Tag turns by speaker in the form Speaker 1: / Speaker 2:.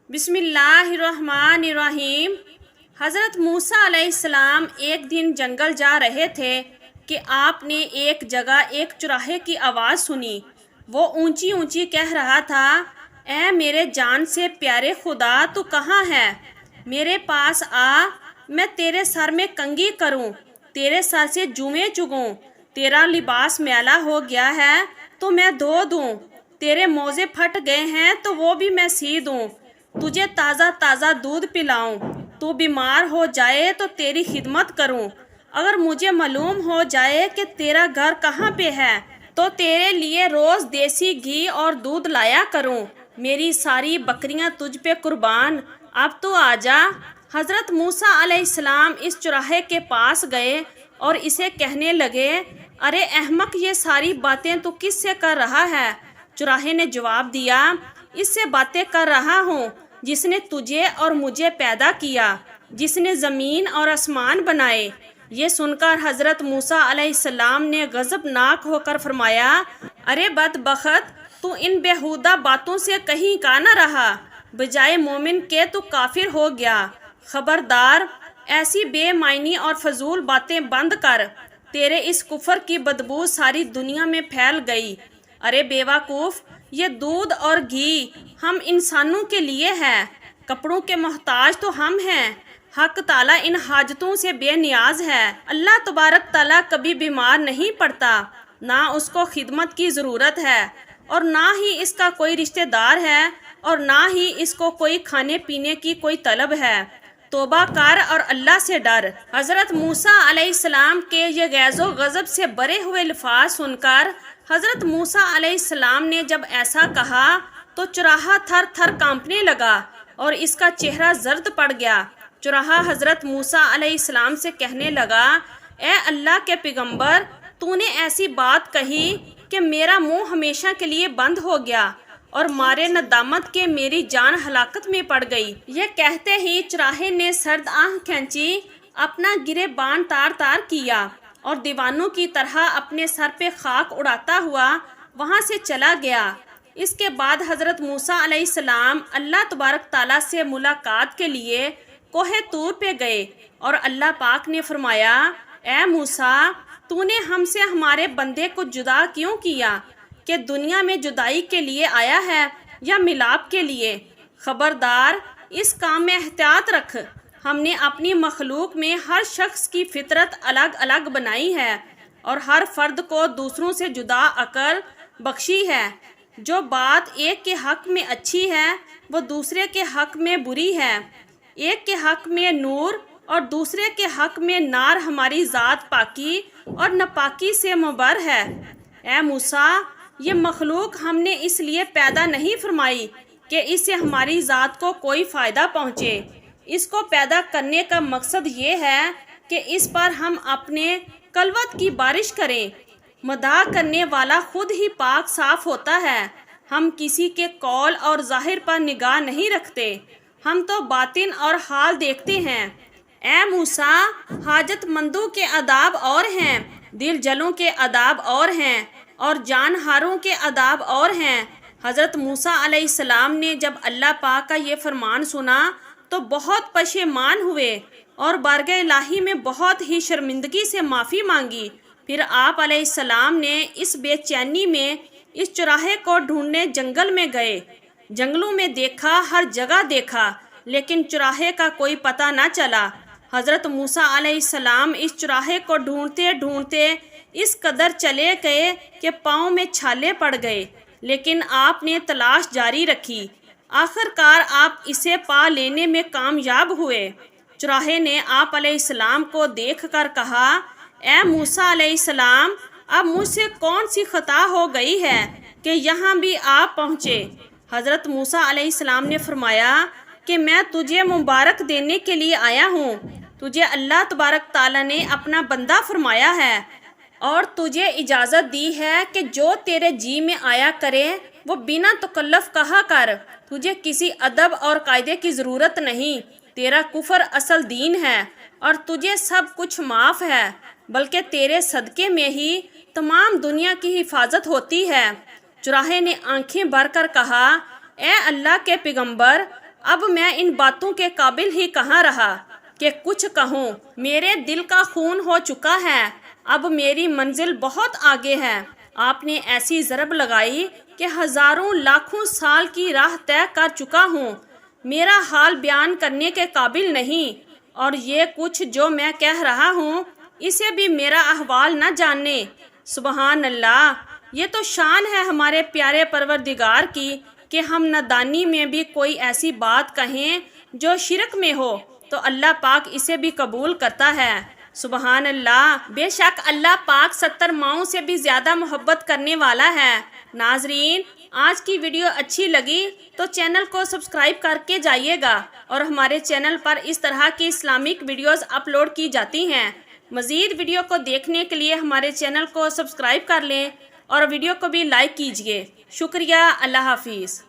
Speaker 1: بسم اللہ الرحمن الرحیم۔ حضرت موسیٰ علیہ السلام ایک دن جنگل جا رہے تھے کہ آپ نے ایک جگہ ایک چرواہے کی آواز سنی۔ وہ اونچی اونچی کہہ رہا تھا، اے میرے جان سے پیارے خدا، تو کہاں ہے؟ میرے پاس آ، میں تیرے سر میں کنگھی کروں، تیرے سر سے جوئیں چگوں، تیرا لباس میلا ہو گیا ہے تو میں دھو دوں، تیرے موزے پھٹ گئے ہیں تو وہ بھی میں سی دوں، تجھے تازہ تازہ دودھ پلاؤں، تو بیمار ہو جائے تو تیری خدمت کروں، اگر مجھے معلوم ہو جائے کہ تیرا گھر کہاں پہ ہے تو تیرے لیے روز دیسی گھی اور دودھ لایا کروں، میری ساری بکریاں تجھ پہ قربان، اب تو آ جا۔ حضرت موسیٰ علیہ السلام اس چرواہے کے پاس گئے اور اسے کہنے لگے، ارے احمق، یہ ساری باتیں تو کس سے کر رہا ہے؟ چرواہے نے جواب دیا، اس سے باتیں کر رہا ہوں جس نے تجھے اور مجھے پیدا کیا، جس نے زمین اور آسمان بنائے۔ یہ سن کر حضرت موسیٰ علیہ السلام نے غضبناک ہو کر فرمایا، ارے بدبخت، تو ان بیہودہ باتوں سے کہیں کا نہ رہا، بجائے مومن کے تو کافر ہو گیا۔ خبردار، ایسی بے معنی اور فضول باتیں بند کر، تیرے اس کفر کی بدبو ساری دنیا میں پھیل گئی۔ ارے بے وقوف، یہ دودھ اور گھی ہم انسانوں کے لیے ہے، کپڑوں کے محتاج تو ہم ہیں، حق تعالیٰ ان حاجتوں سے بے نیاز ہے۔ اللہ تبارک تعالیٰ کبھی بیمار نہیں پڑتا، نہ اس کو خدمت کی ضرورت ہے، اور نہ ہی اس کا کوئی رشتہ دار ہے، اور نہ ہی اس کو کوئی کھانے پینے کی کوئی طلب ہے۔ توبہ کر اور اللہ سے ڈر۔ حضرت موسیٰ علیہ السلام کے یہ غیظ و غضب سے بھرے ہوئے الفاظ سن کر حضرت موسیٰ علیہ السلام نے جب ایسا کہا تو چرواہا تھر تھر کانپنے لگا اور اس کا چہرہ زرد پڑ گیا۔ چرواہا حضرت موسیٰ علیہ السلام سے کہنے لگا، اے اللہ کے پیغمبر، تو نے ایسی بات کہی کہ میرا منہ ہمیشہ کے لیے بند ہو گیا، اور مارے ندامت کے میری جان ہلاکت میں پڑ گئی۔ یہ کہتے ہی چرواہے نے سرد آنکھ کھینچی، اپنا گریبان تار تار کیا اور دیوانوں کی طرح اپنے سر پہ خاک اڑاتا ہوا وہاں سے چلا گیا۔ اس کے بعد حضرت موسیٰ علیہ السلام اللہ تبارک تعالیٰ سے ملاقات کے لیے کوہ طور پہ گئے، اور اللہ پاک نے فرمایا، اے موسیٰ، تو نے ہم سے ہمارے بندے کو جدا کیوں کیا؟ کہ دنیا میں جدائی کے لیے آیا ہے یا ملاپ کے لیے؟ خبردار، اس کام میں احتیاط رکھ۔ ہم نے اپنی مخلوق میں ہر شخص کی فطرت الگ الگ بنائی ہے، اور ہر فرد کو دوسروں سے جدا عقل بخشی ہے۔ جو بات ایک کے حق میں اچھی ہے وہ دوسرے کے حق میں بری ہے۔ ایک کے حق میں نور اور دوسرے کے حق میں نار ہماری ذات پاکی اور ناپاکی سے مبر ہے۔ اے موسیٰ، یہ مخلوق ہم نے اس لیے پیدا نہیں فرمائی کہ اس سے ہماری ذات کو کوئی فائدہ پہنچے، اس کو پیدا کرنے کا مقصد یہ ہے کہ اس پر ہم اپنے قلوت کی بارش کریں۔ مداح کرنے والا خود ہی پاک صاف ہوتا ہے، ہم کسی کے قول اور ظاہر پر نگاہ نہیں رکھتے، ہم تو باطن اور حال دیکھتے ہیں۔ اے موسیٰ، حاجت مندوں کے آداب اور ہیں، دل جلوں کے آداب اور ہیں، اور جان ہاروں کے آداب اور ہیں۔ حضرت موسیٰ علیہ السلام نے جب اللہ پاک کا یہ فرمان سنا تو بہت پشیمان ہوئے اور بارگاہ الہی میں بہت ہی شرمندگی سے معافی مانگی۔ پھر آپ علیہ السلام نے اس بے چینی میں اس چرواہے کو ڈھونڈنے جنگل میں گئے۔ جنگلوں میں دیکھا، ہر جگہ دیکھا، لیکن چرواہے کا کوئی پتہ نہ چلا۔ حضرت موسیٰ علیہ السلام اس چرواہے کو ڈھونڈتے ڈھونڈتے اس قدر چلے گئے کہ پاؤں میں چھالے پڑ گئے، لیکن آپ نے تلاش جاری رکھی۔ آخر کار آپ اسے پا لینے میں کامیاب ہوئے۔ چرواہے نے آپ علیہ السلام کو دیکھ کر کہا، اے موسیٰ علیہ السلام، اب مجھ سے کون سی خطا ہو گئی ہے کہ یہاں بھی آپ پہنچے؟ حضرت موسیٰ علیہ السلام نے فرمایا کہ میں تجھے مبارک دینے کے لیے آیا ہوں، تجھے اللہ تبارک تعالیٰ نے اپنا بندہ فرمایا ہے، اور تجھے اجازت دی ہے کہ جو تیرے جی میں آیا کرے وہ بنا تکلف کہا کر، تجھے کسی ادب اور قاعدے کی ضرورت نہیں، تیرا کفر اصل دین ہے اور تجھے سب کچھ معاف ہے، بلکہ تیرے صدقے میں ہی تمام دنیا کی حفاظت ہوتی ہے۔ چرواہے نے آنکھیں بھر کر کہا، اے اللہ کے پیغمبر، اب میں ان باتوں کے قابل ہی کہاں رہا کہ کچھ کہوں۔ میرے دل کا خون ہو چکا ہے، اب میری منزل بہت آگے ہے۔ آپ نے ایسی ضرب لگائی کہ ہزاروں لاکھوں سال کی راہ طے کر چکا ہوں، میرا حال بیان کرنے کے قابل نہیں، اور یہ کچھ جو میں کہہ رہا ہوں اسے بھی میرا احوال نہ جاننے۔ سبحان اللہ، یہ تو شان ہے ہمارے پیارے پروردگار کی کہ ہم نادانی میں بھی کوئی ایسی بات کہیں جو شرک میں ہو تو اللہ پاک اسے بھی قبول کرتا ہے۔ سبحان اللہ، بے شک اللہ پاک 70 ماؤں سے بھی زیادہ محبت کرنے والا ہے۔ ناظرین، آج کی ویڈیو اچھی لگی تو چینل کو سبسکرائب کر کے جائیے گا، اور ہمارے چینل پر اس طرح کی اسلامک ویڈیوز اپلوڈ کی جاتی ہیں۔ مزید ویڈیو کو دیکھنے کے لیے ہمارے چینل کو سبسکرائب کر لیں اور ویڈیو کو بھی لائک کیجیے۔ شکریہ، اللہ حافظ۔